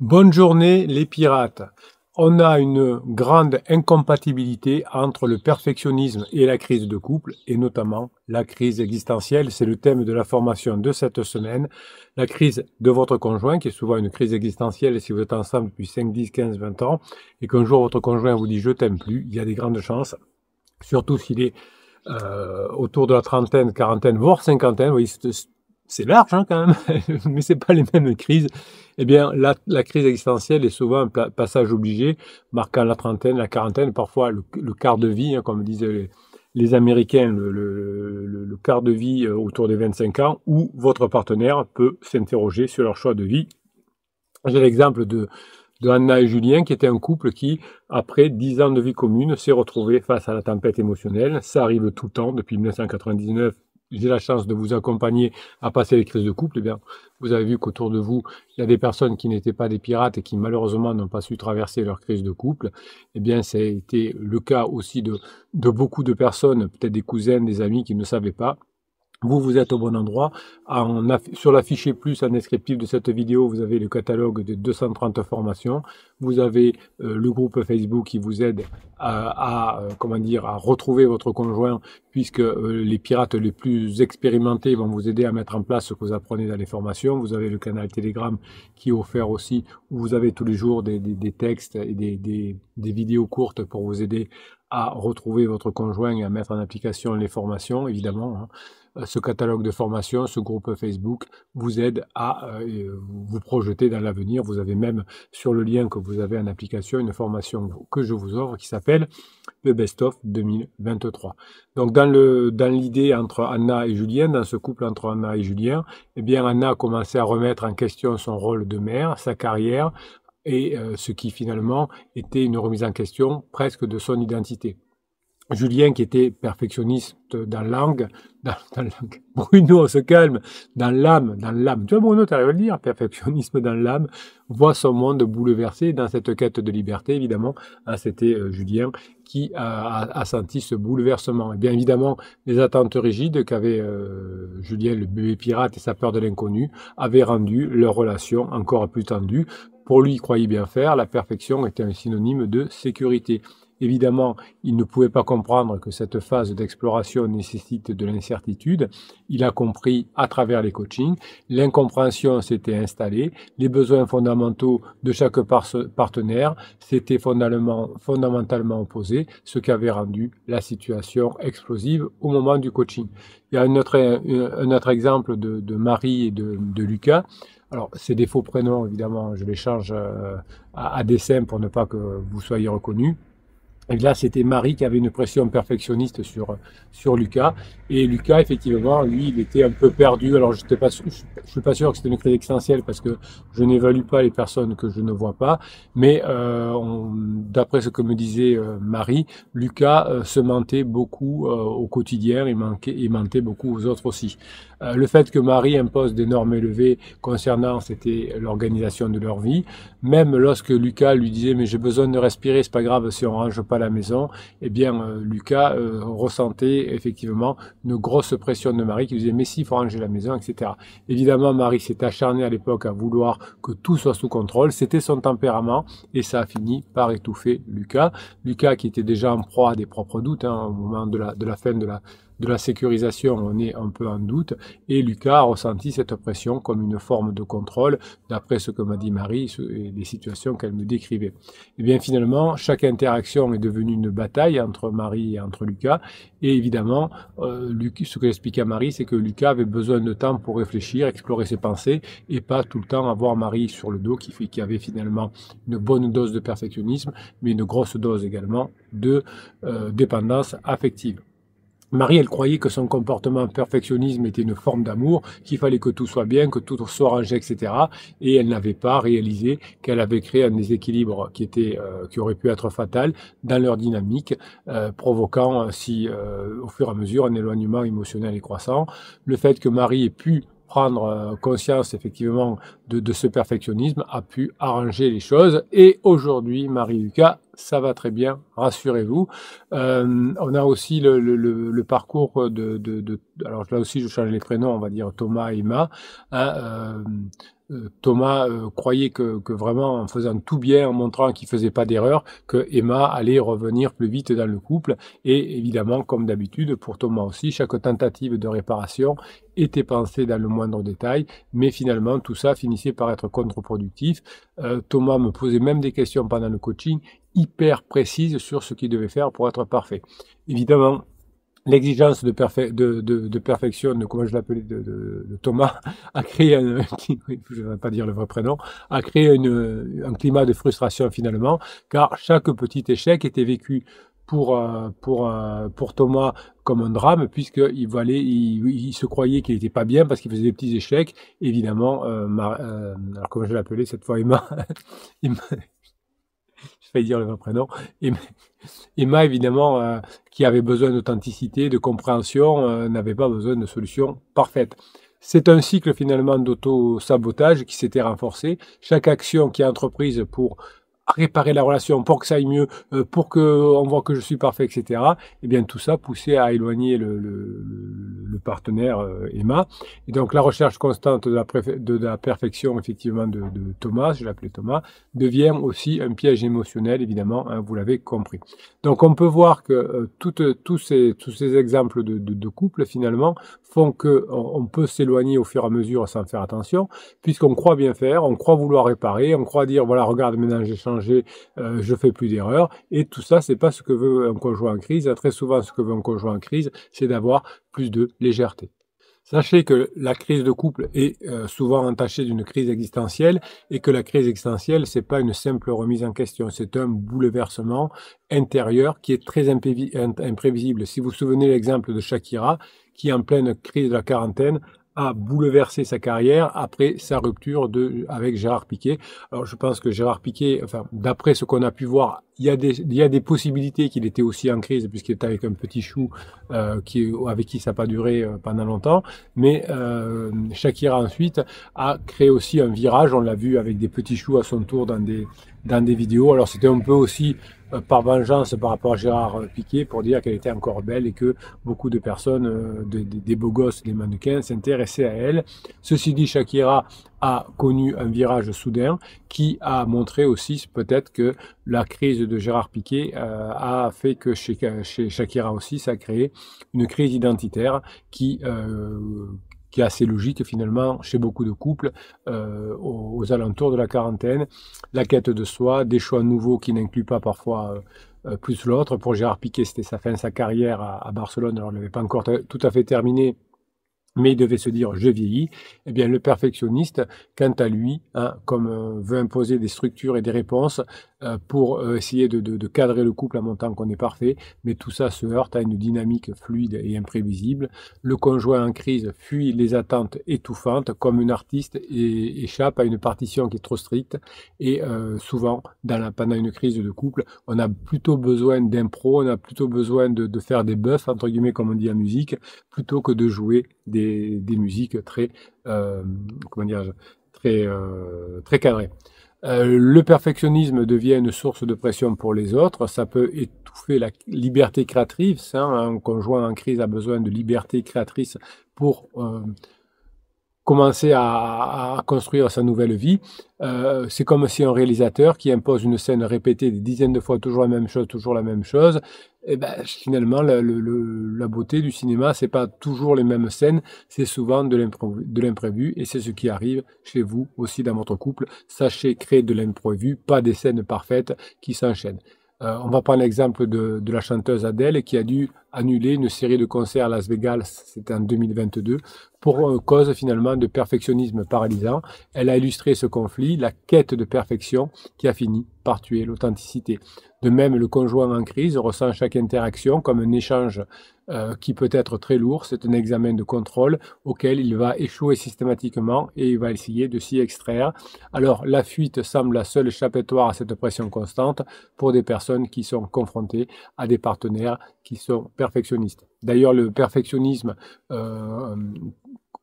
Bonne journée les pirates. On a une grande incompatibilité entre le perfectionnisme et la crise de couple, et notamment la crise existentielle. C'est le thème de la formation de cette semaine. La crise de votre conjoint, qui est souvent une crise existentielle si vous êtes ensemble depuis 5, 10, 15, 20 ans, et qu'un jour votre conjoint vous dit « je t'aime plus », il y a des grandes chances, surtout s'il est autour de la trentaine, quarantaine, voire cinquantaine, oui, c'est large hein, quand même, mais c'est pas les mêmes crises. Eh bien, la crise existentielle est souvent un passage obligé, marquant la trentaine, la quarantaine, parfois le quart de vie, hein, comme disent les Américains, le quart de vie autour des 25 ans, où votre partenaire peut s'interroger sur leur choix de vie. J'ai l'exemple de Anna et Julien, qui était un couple qui, après 10 ans de vie commune, s'est retrouvé face à la tempête émotionnelle. Ça arrive tout le temps, depuis 1999. J'ai la chance de vous accompagner à passer les crises de couple. Eh bien, vous avez vu qu'autour de vous, il y a des personnes qui n'étaient pas des pirates et qui malheureusement n'ont pas su traverser leur crise de couple. Eh bien, ça a été le cas aussi de beaucoup de personnes, peut-être des cousins, des amis qui ne savaient pas. Vous êtes au bon endroit. Sur l'affiché plus, en descriptif de cette vidéo, vous avez le catalogue de 230 formations. Vous avez le groupe Facebook qui vous aide à retrouver votre conjoint, puisque les pirates les plus expérimentés vont vous aider à mettre en place ce que vous apprenez dans les formations. Vous avez le canal Telegram qui est offert aussi, où vous avez tous les jours des textes et des vidéos courtes pour vous aider à retrouver votre conjoint et à mettre en application les formations, évidemment, hein. Ce catalogue de formation, ce groupe Facebook vous aide à vous projeter dans l'avenir. Vous avez même sur le lien que vous avez en application une formation que je vous offre qui s'appelle le Best of 2023. Donc dans l'idée entre Anna et Julien, dans ce couple entre Anna et Julien, eh bien Anna a commencé à remettre en question son rôle de mère, sa carrière, et ce qui finalement était une remise en question presque de son identité. Julien, qui était perfectionniste dans la langue, Bruno, on se calme, dans l'âme. Tu vois, Bruno, tu arrives à le dire, perfectionnisme dans l'âme, voit son monde bouleversé dans cette quête de liberté, évidemment. Hein, c'était Julien qui a senti ce bouleversement. Et bien évidemment, les attentes rigides qu'avait Julien, le bébé pirate, et sa peur de l'inconnu, avaient rendu leur relation encore plus tendue. Pour lui, il croyait bien faire, la perfection était un synonyme de sécurité. Évidemment, il ne pouvait pas comprendre que cette phase d'exploration nécessite de l'incertitude. Il a compris à travers les coachings. L'incompréhension s'était installée. Les besoins fondamentaux de chaque partenaire s'étaient fondamentalement opposés, ce qui avait rendu la situation explosive au moment du coaching. Il y a un autre exemple de Marie et de Lucas. Alors, c'est des faux prénoms, évidemment, je les change à dessein pour ne pas que vous soyez reconnus. Et là, c'était Marie qui avait une pression perfectionniste sur Lucas. Et Lucas, effectivement, lui, il était un peu perdu. Alors, je suis pas sûr que c'était une crise existentielle parce que je n'évalue pas les personnes que je ne vois pas. Mais d'après ce que me disait Marie, Lucas se mentait beaucoup au quotidien et mentait beaucoup aux autres aussi. Le fait que Marie impose des normes élevées concernant, c'était l'organisation de leur vie. Même lorsque Lucas lui disait « mais j'ai besoin de respirer, c'est pas grave si on range pas la maison », eh bien Lucas ressentait effectivement une grosse pression de Marie qui lui disait « mais si, il faut ranger la maison », etc. Évidemment, Marie s'est acharnée à l'époque à vouloir que tout soit sous contrôle. C'était son tempérament et ça a fini par étouffer Lucas. Lucas qui était déjà en proie à des propres doutes hein, au moment de la fin de la sécurisation, on est un peu en doute, et Lucas a ressenti cette pression comme une forme de contrôle, d'après ce que m'a dit Marie et les situations qu'elle me décrivait. Et bien finalement, chaque interaction est devenue une bataille entre Marie et entre Lucas, et évidemment, ce que j'expliquais à Marie, c'est que Lucas avait besoin de temps pour réfléchir, explorer ses pensées, et pas tout le temps avoir Marie sur le dos, qui avait finalement une bonne dose de perfectionnisme, mais une grosse dose également de dépendance affective. Marie, elle croyait que son comportement perfectionnisme était une forme d'amour, qu'il fallait que tout soit bien, que tout soit rangé, etc. Et elle n'avait pas réalisé qu'elle avait créé un déséquilibre qui aurait pu être fatal dans leur dynamique, provoquant au fur et à mesure un éloignement émotionnel et croissant. Le fait que Marie ait pu prendre conscience effectivement de ce perfectionnisme a pu arranger les choses. Et aujourd'hui, Marie et Lucas ça va très bien, rassurez-vous. On a aussi le parcours alors là aussi je change les prénoms, on va dire Thomas et Emma. Hein, Thomas croyait que vraiment en faisant tout bien, en montrant qu'il faisait pas d'erreur, que Emma allait revenir plus vite dans le couple. Et évidemment, comme d'habitude, pour Thomas aussi, chaque tentative de réparation était pensée dans le moindre détail, mais finalement tout ça finissait par être contre-productif. Thomas me posait même des questions pendant le coaching hyper précises sur ce qu'il devait faire pour être parfait. Évidemment, l'exigence de perfection, comment je l'appelais, de Thomas, a créé je ne vais pas dire le vrai prénom, a créé un climat de frustration finalement, car chaque petit échec était vécu pour Thomas comme un drame, puisqu'il se croyait qu'il n'était pas bien parce qu'il faisait des petits échecs. Évidemment, alors comment je l'appelais cette fois, Emma, je vais dire le vrai prénom, Emma évidemment, qui avait besoin d'authenticité, de compréhension, n'avait pas besoin de solution parfaite. C'est un cycle finalement d'auto-sabotage qui s'était renforcé. Chaque action qui est entreprise pour réparer la relation, pour que ça aille mieux, pour qu'on voit que je suis parfait, etc. Eh bien, tout ça poussait à éloigner le partenaire Emma. Et donc, la recherche constante de la perfection, effectivement, de Thomas, je l'appelais Thomas, devient aussi un piège émotionnel, évidemment, hein, vous l'avez compris. Donc, on peut voir que tous ces exemples de couple, finalement, font qu'on peut s'éloigner au fur et à mesure sans faire attention, puisqu'on croit bien faire, on croit vouloir réparer, on croit dire, voilà, regarde, maintenant j'ai changé, je fais plus d'erreurs, et tout ça, c'est pas ce que veut un conjoint en crise. Très souvent, ce que veut un conjoint en crise, c'est d'avoir plus de légèreté. Sachez que la crise de couple est souvent entachée d'une crise existentielle, et que la crise existentielle, c'est pas une simple remise en question, c'est un bouleversement intérieur qui est très imprévisible. Si vous vous souvenez l'exemple de Shakira, qui en pleine crise de la quarantaine a bouleversé sa carrière après sa rupture avec Gérard Piquet. Alors je pense que Gérard Piquet, enfin d'après ce qu'on a pu voir, il y a des possibilités qu'il était aussi en crise puisqu'il était avec un petit chou avec qui ça n'a pas duré pendant longtemps. Mais Shakira ensuite a créé aussi un virage, on l'a vu avec des petits choux à son tour dans des vidéos. Alors c'était un peu aussi par vengeance par rapport à Gérard Piquet pour dire qu'elle était encore belle et que beaucoup de personnes, des beaux gosses, des mannequins, s'intéressaient à elle. Ceci dit, Shakira a connu un virage soudain qui a montré aussi peut-être que la crise de Gérard Piquet a fait que chez Shakira aussi, ça a créé une crise identitaire qui est assez logique finalement chez beaucoup de couples aux alentours de la quarantaine. La quête de soi, des choix nouveaux qui n'incluent pas parfois plus l'autre. Pour Gérard Piquet, c'était sa fin de sa carrière à Barcelone. Alors, il n'avait pas encore tout à fait terminé, mais il devait se dire « je vieillis ». Eh bien, le perfectionniste, quant à lui, hein, comme veut imposer des structures et des réponses pour essayer de cadrer le couple en montant qu'on est parfait, mais tout ça se heurte à une dynamique fluide et imprévisible. Le conjoint en crise fuit les attentes étouffantes, comme un artiste échappe à une partition qui est trop stricte, et souvent, pendant une crise de couple, on a plutôt besoin d'impro, on a plutôt besoin de faire des buffs, entre guillemets, comme on dit en musique, plutôt que de jouer des musiques très, très cadrées. Le perfectionnisme devient une source de pression pour les autres, ça peut étouffer la liberté créatrice, hein. Un conjoint en crise a besoin de liberté créatrice pour commencer à construire sa nouvelle vie. C'est comme si un réalisateur qui impose une scène répétée des dizaines de fois, toujours la même chose, et ben, finalement, la beauté du cinéma, c'est pas toujours les mêmes scènes, c'est souvent de l'imprévu, et c'est ce qui arrive chez vous aussi dans votre couple. Sachez créer de l'imprévu, pas des scènes parfaites qui s'enchaînent. On va prendre l'exemple de la chanteuse Adele qui a dû annuler une série de concerts à Las Vegas, c'était en 2022, pour cause finalement de perfectionnisme paralysant. Elle a illustré ce conflit, la quête de perfection qui a fini par tuer l'authenticité. De même, le conjoint en crise ressent chaque interaction comme un échange qui peut être très lourd. C'est un examen de contrôle auquel il va échouer systématiquement et il va essayer de s'y extraire. Alors, la fuite semble la seule échappatoire à cette pression constante pour des personnes qui sont confrontées à des partenaires qui sont perfectionnistes. D'ailleurs, le perfectionnisme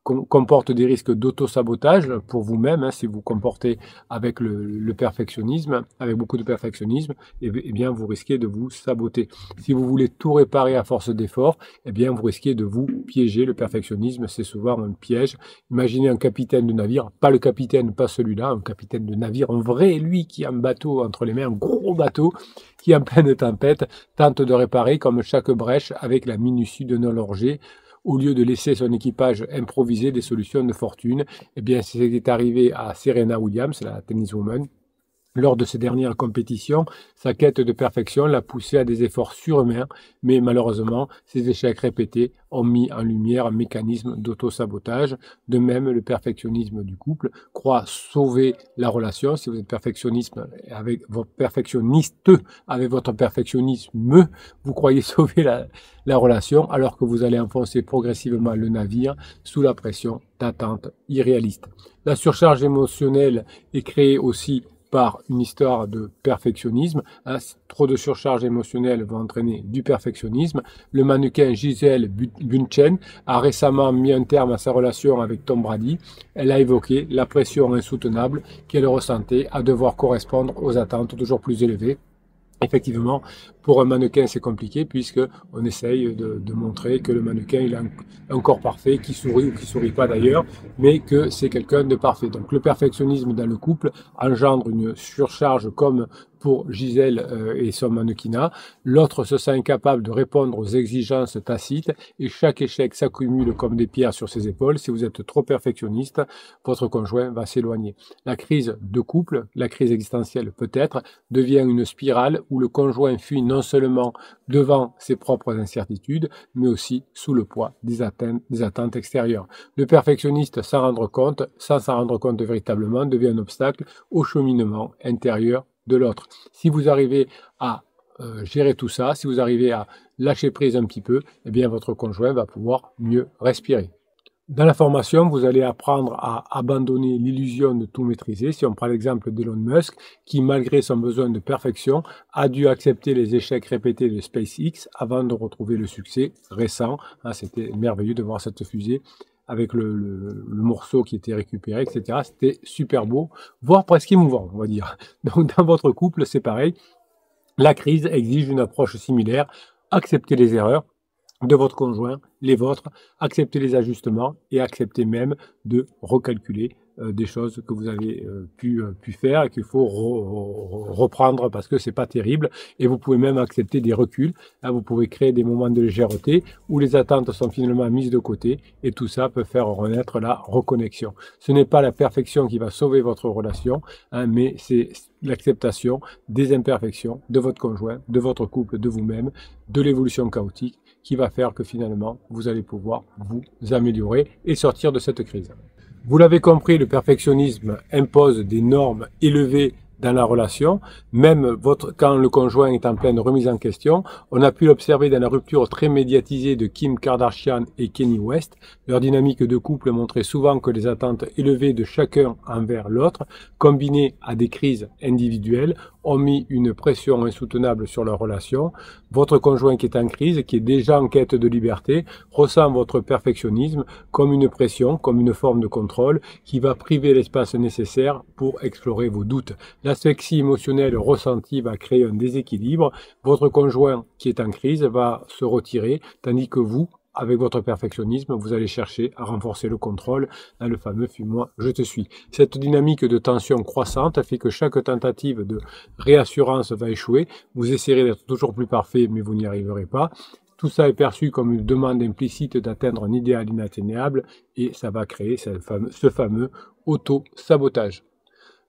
comporte des risques d'auto-sabotage pour vous-même, hein, si vous comportez avec le perfectionnisme, avec beaucoup de perfectionnisme, eh bien vous risquez de vous saboter. Si vous voulez tout réparer à force d'efforts, eh bien vous risquez de vous piéger. Le perfectionnisme, c'est souvent un piège. Imaginez un capitaine de navire, pas le capitaine, pas celui-là, un capitaine de navire, un vrai, lui qui a un bateau entre les mains, un gros bateau, qui en pleine tempête tente de réparer comme chaque brèche avec la minutie d'un horloger, au lieu de laisser son équipage improviser des solutions de fortune. Eh bien, c'est ce qui est arrivé à Serena Williams, la tenniswoman. Lors de ses dernières compétitions, sa quête de perfection l'a poussé à des efforts surhumains, mais malheureusement, ses échecs répétés ont mis en lumière un mécanisme d'auto-sabotage. De même, le perfectionnisme du couple croit sauver la relation. Si vous êtes perfectionniste avec votre perfectionnisme, vous croyez sauver la relation, alors que vous allez enfoncer progressivement le navire sous la pression d'attentes irréalistes. La surcharge émotionnelle est créée aussi par une histoire de perfectionnisme. Trop de surcharge émotionnelle va entraîner du perfectionnisme. Le mannequin Gisèle Bündchen a récemment mis un terme à sa relation avec Tom Brady. Elle a évoqué la pression insoutenable qu'elle ressentait à devoir correspondre aux attentes toujours plus élevées. Effectivement, pour un mannequin, c'est compliqué puisque on essaye de montrer que le mannequin il a un corps parfait, qui sourit ou qui sourit pas d'ailleurs, mais que c'est quelqu'un de parfait. Donc le perfectionnisme dans le couple engendre une surcharge comme pour Gisèle et son mannequinat. L'autre se sent incapable de répondre aux exigences tacites et chaque échec s'accumule comme des pierres sur ses épaules. Si vous êtes trop perfectionniste, votre conjoint va s'éloigner. La crise de couple, la crise existentielle peut-être, devient une spirale où le conjoint fuit non seulement devant ses propres incertitudes, mais aussi sous le poids des attentes extérieures. Le perfectionniste, sans s'en rendre compte véritablement, devient un obstacle au cheminement intérieur de l'autre. Si vous arrivez à gérer tout ça, si vous arrivez à lâcher prise un petit peu, eh bien votre conjoint va pouvoir mieux respirer. Dans la formation, vous allez apprendre à abandonner l'illusion de tout maîtriser. Si on prend l'exemple d'Elon Musk, qui malgré son besoin de perfection, a dû accepter les échecs répétés de SpaceX avant de retrouver le succès récent. C'était merveilleux de voir cette fusée avec le morceau qui était récupéré, etc. C'était super beau, voire presque émouvant, on va dire. Donc dans votre couple, c'est pareil. La crise exige une approche similaire. Acceptez les erreurs de votre conjoint, les vôtres, acceptez les ajustements et acceptez même de recalculer des choses que vous avez pu faire et qu'il faut reprendre parce que c'est pas terrible. Et vous pouvez même accepter des reculs. Vous pouvez créer des moments de légèreté où les attentes sont finalement mises de côté et tout ça peut faire renaître la reconnexion. Ce n'est pas la perfection qui va sauver votre relation, mais c'est l'acceptation des imperfections de votre conjoint, de votre couple, de vous-même, de l'évolution chaotique qui va faire que finalement vous allez pouvoir vous améliorer et sortir de cette crise. Vous l'avez compris, le perfectionnisme impose des normes élevées dans la relation, même quand le conjoint est en pleine remise en question. On a pu l'observer dans la rupture très médiatisée de Kim Kardashian et Kanye West. Leur dynamique de couple montrait souvent que les attentes élevées de chacun envers l'autre, combinées à des crises individuelles, ont mis une pression insoutenable sur leur relation. Votre conjoint qui est en crise, qui est déjà en quête de liberté, ressent votre perfectionnisme comme une pression, comme une forme de contrôle qui va priver l'espace nécessaire pour explorer vos doutes. L'asphyxie émotionnelle ressentie va créer un déséquilibre. Votre conjoint qui est en crise va se retirer, tandis que vous, avec votre perfectionnisme, vous allez chercher à renforcer le contrôle dans le fameux « fuis-moi, je te suis ». Cette dynamique de tension croissante fait que chaque tentative de réassurance va échouer. Vous essayerez d'être toujours plus parfait, mais vous n'y arriverez pas. Tout ça est perçu comme une demande implicite d'atteindre un idéal inatteignable et ça va créer ce fameux auto-sabotage.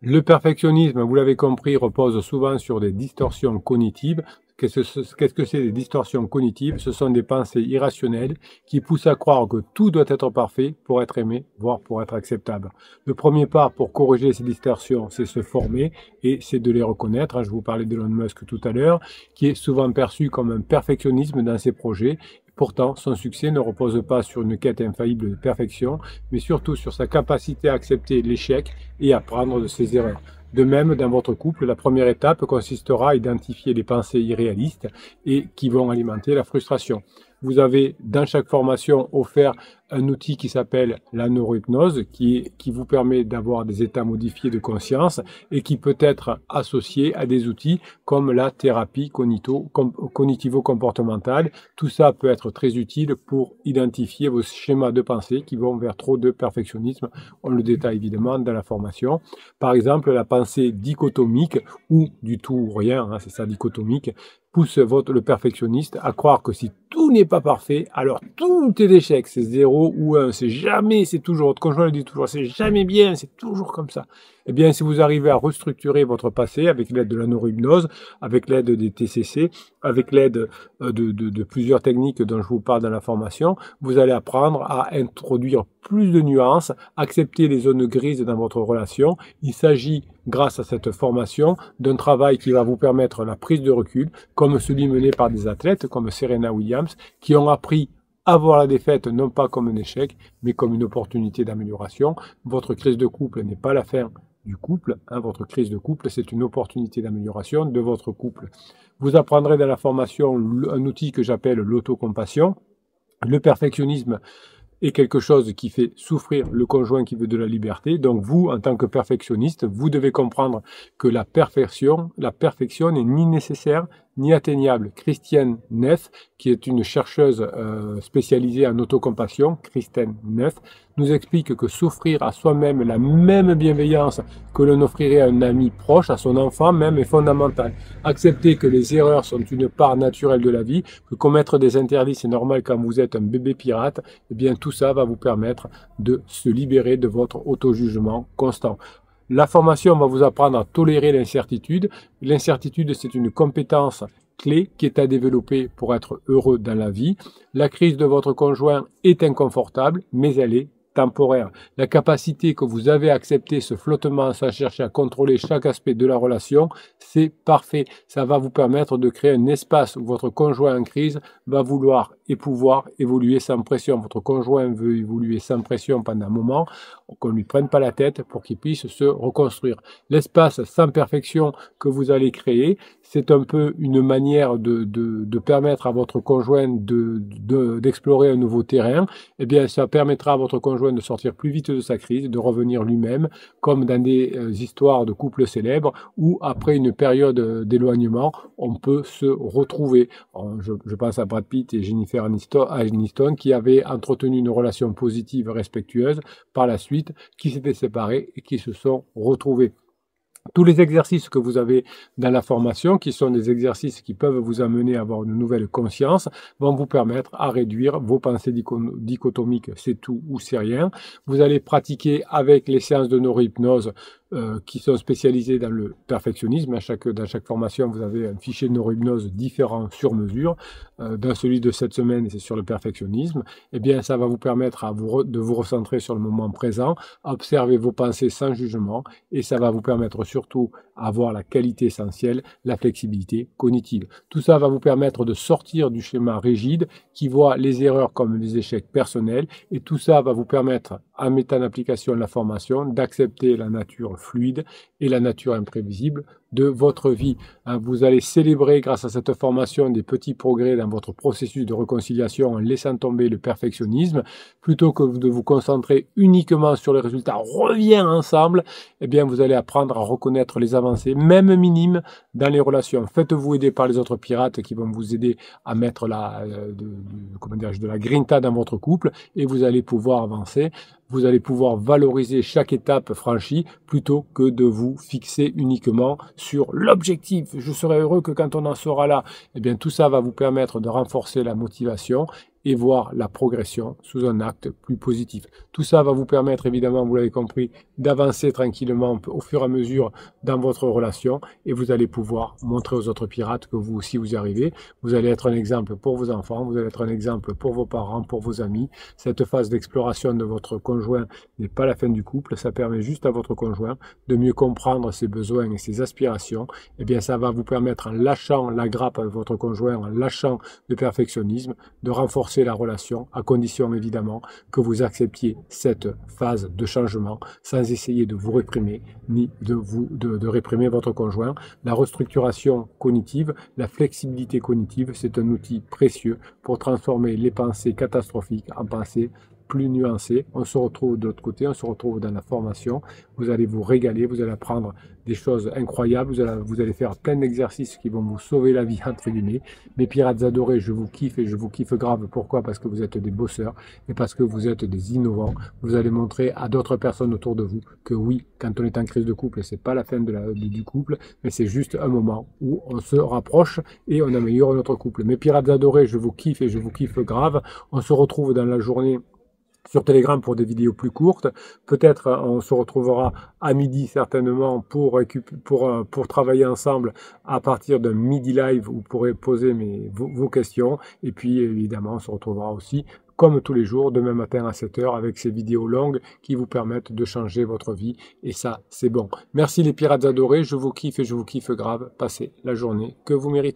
Le perfectionnisme, vous l'avez compris, repose souvent sur des distorsions cognitives. Qu'est-ce que c'est des distorsions cognitives? Ce sont des pensées irrationnelles qui poussent à croire que tout doit être parfait pour être aimé, voire pour être acceptable. Le premier pas pour corriger ces distorsions, c'est se former et c'est de les reconnaître. Je vous parlais d'Elon Musk tout à l'heure, qui est souvent perçu comme un perfectionnisme dans ses projets. Pourtant, son succès ne repose pas sur une quête infaillible de perfection, mais surtout sur sa capacité à accepter l'échec et à apprendre de ses erreurs. De même, dans votre couple, la première étape consistera à identifier les pensées irréalistes et qui vont alimenter la frustration. Vous avez dans chaque formation offert un outil qui s'appelle la neurohypnose, qui vous permet d'avoir des états modifiés de conscience et qui peut être associé à des outils comme la thérapie cognitivo-comportementale. Tout ça peut être très utile pour identifier vos schémas de pensée qui vont vers trop de perfectionnisme. On le détaille évidemment dans la formation. Par exemple, la pensée dichotomique ou du tout ou rien, hein, c'est ça dichotomique, pousse le perfectionniste à croire que si tout n'est pas parfait, alors tout est échec, c'est 0 ou 1, c'est jamais, c'est toujours, votre conjoint le dit toujours, c'est jamais bien, c'est toujours comme ça. Eh bien, si vous arrivez à restructurer votre passé avec l'aide de la neurohypnose, avec l'aide des TCC, avec l'aide de plusieurs techniques dont je vous parle dans la formation, vous allez apprendre à introduire plus de nuances, accepter les zones grises dans votre relation. Il s'agit, grâce à cette formation, d'un travail qui va vous permettre la prise de recul, comme celui mené par des athlètes comme Serena Williams, qui ont appris à voir la défaite non pas comme un échec, mais comme une opportunité d'amélioration. Votre crise de couple n'est pas la fin du couple, hein, votre crise de couple, c'est une opportunité d'amélioration de votre couple. Vous apprendrez dans la formation un outil que j'appelle l'autocompassion. Le perfectionnisme est quelque chose qui fait souffrir le conjoint qui veut de la liberté. Donc vous, en tant que perfectionniste, vous devez comprendre que la perfection n'est ni nécessaire ni atteignable. Christiane Neff, qui est une chercheuse spécialisée en autocompassion, Christiane Neff, nous explique que s'offrir à soi-même la même bienveillance que l'on offrirait à un ami proche, à son enfant même, est fondamental. Accepter que les erreurs sont une part naturelle de la vie, que commettre des interdits c'est normal quand vous êtes un bébé pirate, eh bien tout ça va vous permettre de se libérer de votre auto-jugement constant. La formation va vous apprendre à tolérer l'incertitude. L'incertitude, c'est une compétence clé qui est à développer pour être heureux dans la vie. La crise de votre conjoint est inconfortable, mais elle est temporaire. La capacité que vous avez à accepter ce flottement sans chercher à contrôler chaque aspect de la relation, c'est parfait. Ça va vous permettre de créer un espace où votre conjoint en crise va vouloir et pouvoir évoluer sans pression. Votre conjoint veut évoluer sans pression pendant un moment, qu'on ne lui prenne pas la tête pour qu'il puisse se reconstruire. L'espace sans perfection que vous allez créer, c'est un peu une manière de permettre à votre conjoint d'explorer un nouveau terrain. Eh bien, ça permettra à votre conjoint de sortir plus vite de sa crise, de revenir lui-même, comme dans des histoires de couples célèbres où, après une période d'éloignement, on peut se retrouver. Je pense à Brad Pitt et Jennifer Aniston qui avaient entretenu une relation positive, respectueuse, par la suite, qui s'étaient séparés et qui se sont retrouvés. Tous les exercices que vous avez dans la formation, qui sont des exercices qui peuvent vous amener à avoir une nouvelle conscience, vont vous permettre à réduire vos pensées dichotomiques, c'est tout ou c'est rien. Vous allez pratiquer avec les séances de neurohypnose qui sont spécialisées dans le perfectionnisme. Dans chaque formation, vous avez un fichier de neurohypnose différent sur mesure. Dans celui de cette semaine, c'est sur le perfectionnisme. Eh bien, ça va vous permettre de vous recentrer sur le moment présent, à observer vos pensées sans jugement, et ça va vous permettre surtout à avoir la qualité essentielle, la flexibilité cognitive. Tout ça va vous permettre de sortir du schéma rigide qui voit les erreurs comme des échecs personnels, et tout ça va vous permettre, en mettant en application la formation, d'accepter la nature fluide et la nature imprévisible de votre vie. Vous allez célébrer grâce à cette formation des petits progrès dans votre processus de réconciliation en laissant tomber le perfectionnisme. Plutôt que de vous concentrer uniquement sur les résultats, reviens ensemble, eh bien vous allez apprendre à reconnaître les avancées, même minimes, dans les relations. Faites-vous aider par les autres pirates qui vont vous aider à mettre de la grinta dans votre couple et vous allez pouvoir avancer. Vous allez pouvoir valoriser chaque étape franchie plutôt que de vous fixer uniquement sur l'objectif. Je serai heureux que quand on en sera là. Eh bien, tout ça va vous permettre de renforcer la motivation et voir la progression sous un acte plus positif. Tout ça va vous permettre, évidemment, vous l'avez compris, d'avancer tranquillement au fur et à mesure dans votre relation et vous allez pouvoir montrer aux autres pirates que vous aussi vous y arrivez. Vous allez être un exemple pour vos enfants, vous allez être un exemple pour vos parents, pour vos amis. Cette phase d'exploration de votre conjoint n'est pas la fin du couple, ça permet juste à votre conjoint de mieux comprendre ses besoins et ses aspirations. Eh bien, ça va vous permettre, en lâchant la grappe avec votre conjoint, en lâchant le perfectionnisme, de renforcer la relation, à condition évidemment que vous acceptiez cette phase de changement sans essayer de vous réprimer ni de réprimer votre conjoint. La restructuration cognitive, la flexibilité cognitive, c'est un outil précieux pour transformer les pensées catastrophiques en pensées plus nuancée. On se retrouve de l'autre côté, on se retrouve dans la formation. Vous allez vous régaler, vous allez apprendre des choses incroyables, vous allez faire plein d'exercices qui vont vous sauver la vie, entre guillemets. Mes pirates adorés, je vous kiffe et je vous kiffe grave. Pourquoi? Parce que vous êtes des bosseurs et parce que vous êtes des innovants. Vous allez montrer à d'autres personnes autour de vous que oui, quand on est en crise de couple, c'est pas la fin du couple, mais c'est juste un moment où on se rapproche et on améliore notre couple. Mes pirates adorés, je vous kiffe et je vous kiffe grave. On se retrouve dans la journée sur Telegram pour des vidéos plus courtes. Peut-être on se retrouvera à midi certainement pour travailler ensemble à partir d'un midi live où vous pourrez poser vos questions. Et puis évidemment, on se retrouvera aussi comme tous les jours, demain matin à 7 h avec ces vidéos longues qui vous permettent de changer votre vie. Et ça, c'est bon. Merci les pirates adorés, je vous kiffe et je vous kiffe grave. Passez la journée que vous méritez.